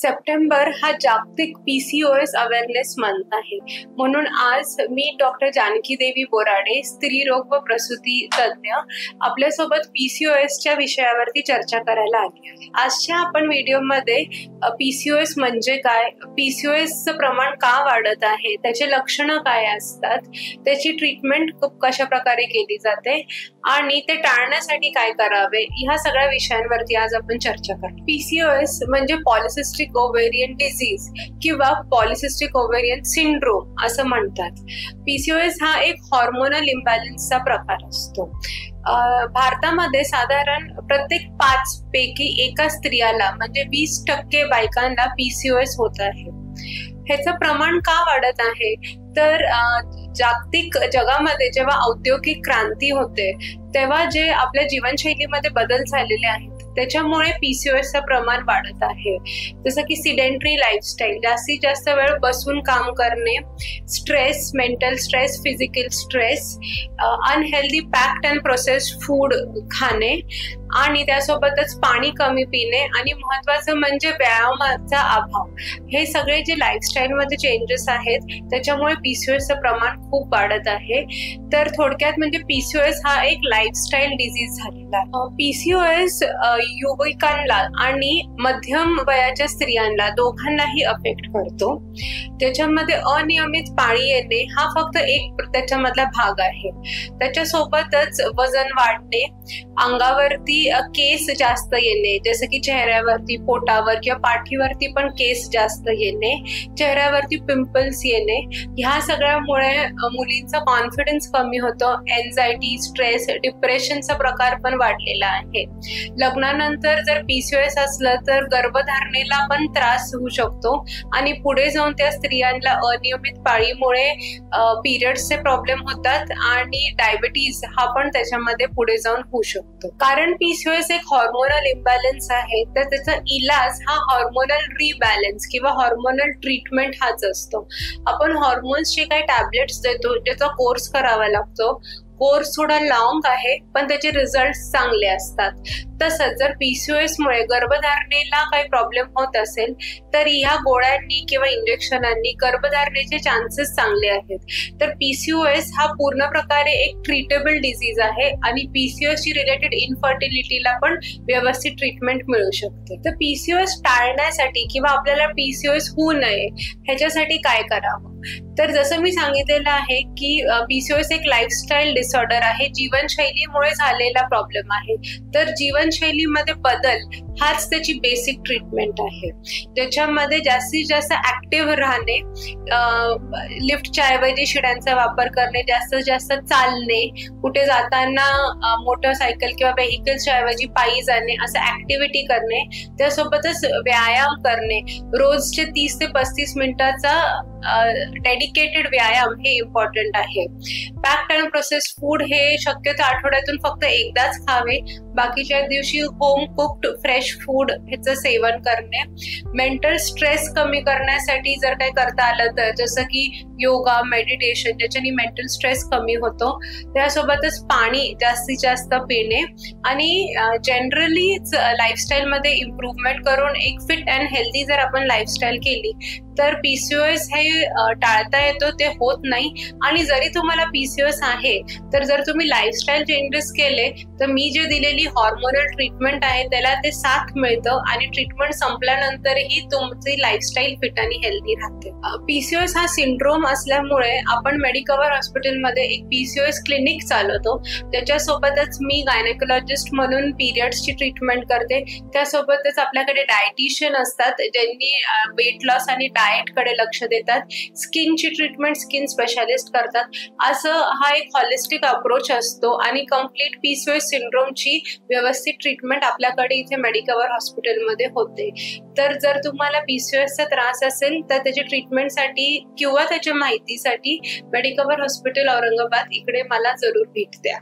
September हा जागतिक PCOS awareness month आहे. म्हणून आज मी डॉक्टर जानकी देवी बोराडे, स्त्रीरोग व प्रसूती तज्ञ, आपल्यासोबत पीसीओएसच्या विषयावरती चर्चा करायला आली आहे. आजच्या आपण व्हिडिओमध्ये पीसीओएस म्हणजे काय, पीसीओएसचं प्रमाण का वाढत आहे, त्याचे लक्षणं काय असतात, त्याची ट्रीटमेंट कशा प्रकारे केली जाते आणि ते टाळण्यासाठी काय करावे, ह्या सगळ्या विषयांवरती आज आपण चर्चा करू. पीसीओएस म्हणजे पॉलिसिस्टिक ओव्हेरियन डिझीज किंवा पॉलिसिस्टिक ओव्हेरियन सिंड्रोम असं म्हणतात. पीसीओएस हा एक हॉर्मोनल इम्बॅलन्सचा प्रकार असतो. भारतामध्ये साधारण प्रत्येक 5 पैकी एका स्त्रियाला म्हणजे 20% बायकांना पीसीओएस होत आहे. ह्याचं प्रमाण का वाढत आहे तर जागतिक जगामध्ये जेव्हा औद्योगिक क्रांती होते तेव्हा जे आपल्या जीवनशैलीमध्ये बदल झालेले आहेत त्याच्यामुळे पीसीओएसचं प्रमाण वाढत आहे. जसं की सिडेंटरी लाईफस्टाईल, जास्तीत जास्त वेळ बसून काम करणे, stress, mental stress, physical stress, unhealthy packed and processed food खाणे आणि त्यासोबतच पाणी कमी पिणे आणि महत्वाचं म्हणजे व्यायामाचा अभाव. हे सगळे जे लाईफस्टाईलमध्ये चेंजेस आहेत त्याच्यामुळे पीसीओएसचं प्रमाण खूप वाढत आहे. तर थोडक्यात म्हणजे पीसीओएस हा एक लाईफस्टाईल डिझीज झालेला आहे. पीसीओएस युवकांना आणि मध्यम वयाच्या स्त्रियांना दोघांनाही अफेक्ट करतो. त्याच्यामध्ये अनियमित पाळी येणे हा फक्त एक त्याच्यामधला भाग आहे. त्याच्यासोबतच वजन वाढणे, अंगावरती केस जास्त येणे, जसं की चेहऱ्यावरती, पोटावर किंवा पाठीवरती पण केस जास्त येणे, चेहऱ्यावरती पिंपल्स येणे, ह्या सगळ्यामुळे मुलींचा कॉन्फिडन्स कमी होतो. एन्झायटी, स्ट्रेस, डिप्रेशनचा प्रकार पण वाढलेला आहे. लग्नानंतर जर पीसीओएस असलं तर गर्भधारणेला पण त्रास होऊ शकतो आणि पुढे जाऊन त्या स्त्रियांना अनियमित पाळीमुळे पिरियड्सचे प्रॉब्लेम होतात आणि डायबिटीज हा पण त्याच्यामध्ये पुढे जाऊन होऊ शकतो. कारण पीसीओएस एक हॉर्मोनल इम्बॅलन्स आहे तर त्याचा इलाज हा हॉर्मोनल रिबॅलन्स किंवा हॉर्मोनल ट्रीटमेंट हाच असतो. आपण हॉर्मोन्सचे काही टॅबलेट्स देतो ज्याचा कोर्स करावा लागतो. कोर्स थोडा लॉंग आहे पण त्याचे रिझल्ट चांगले असतात. तसंच जर पीसीओएस मुळे गर्भधारणेला काही प्रॉब्लेम होत असेल तर ह्या गोळ्यांनी किंवा इंजेक्शनांनी गर्भधारणेचे चान्सेस चांगले आहेत. तर पीसीओएस हा पूर्ण प्रकारे एक ट्रीटेबल डिझीज आहे आणि पीसीओएस ची रिलेटेड इनफर्टिलिटीला पण व्यवस्थित ट्रीटमेंट मिळू शकते. तर पीसीओएस टाळण्यासाठी किंवा आपल्याला पीसीओएस होऊ नये ह्याच्यासाठी काय करावं तर जसं मी सांगितलेलं आहे की पीसीओएस एक लाईफस्टाईल डिसऑर्डर आहे, जीवनशैलीमुळे झालेला प्रॉब्लेम आहे. तर जीवनशैलीमध्ये बदल हाच त्याची बेसिक ट्रीटमेंट आहे, ज्याच्यामध्ये जास्तीत जास्त ऍक्टिव्ह राहणे, लिफ्टच्या ऐवजी शिड्यांचा वापर करणे, जास्तीत जास्त चालणे, कुठे जाताना मोटरसायकल किंवा व्हेकल्सच्या ऐवजी पायी जाणे, असं ऍक्टिव्हिटी करणे, त्यासोबतच व्यायाम करणे, रोजचे 30 ते 35 मिनिटाचा डेडिकेटेड व्यायाम हे इम्पॉर्टंट आहे. पॅक्ड अँड प्रोसेस्ड फूड हे शक्यतो आठवड्यातून फक्त एकदाच खावे. बाकीच्या दिवशी होम कुक्ड फ्रेश फूड ह्याचं सेवन करणे. मेंटल स्ट्रेस कमी करण्यासाठी जर काही करता आलं तर जसं की योगा, मेडिटेशन, ज्याच्याने मेंटल स्ट्रेस कमी होतो. त्यासोबतच पाणी जास्तीत जास्त पिणे आणि जनरलीच लाईफस्टाईलमध्ये इम्प्रूव्हमेंट करून एक फिट अँड हेल्दी जर आपण लाईफस्टाईल केली तर पीसीओएस हे टाळता येतो, ते होत नाही. आणि जरी तुम्हाला पीसीओएस आहे तर जर तुम्ही लाईफस्टाईल चेंजेस केले तर मी जे दिलेली हॉर्मोनल ट्रीटमेंट आहे त्याला ते साथ मिळतं आणि ट्रीटमेंट संपल्यानंतरही तुमची लाईफस्टाईल फिट आणि हेल्दी राहते. पीसीओएस हा सिंड्रोम असल्यामुळे आपण मेडिकवर हॉस्पिटलमध्ये एक पीसीओएस क्लिनिक चालवतो. त्याच्यासोबतच मी गायनेकोलॉजिस्ट म्हणून पिरियड्सची ट्रीटमेंट करते. त्यासोबतच आपल्याकडे डायटिशियन असतात ज्यांनी वेट लॉस आणि डाएट कडे लक्ष देतात. स्किनची ट्रीटमेंट स्किन स्पेशालिस्ट करतात. असं हा एक हॉलिस्टिक अप्रोच असतो आणि कम्प्लीट पीसीओएस सिंड्रोमची व्यवस्थित ट्रीटमेंट आपल्याकडे इथे मेडिकवर हॉस्पिटलमध्ये होते. तर जर तुम्हाला पीसीओएसचा त्रास असेल तर त्याच्या ट्रीटमेंटसाठी किंवा त्याच्या माहितीसाठी मेडिकवर हॉस्पिटल औरंगाबाद इकडे मला जरूर भेट द्या.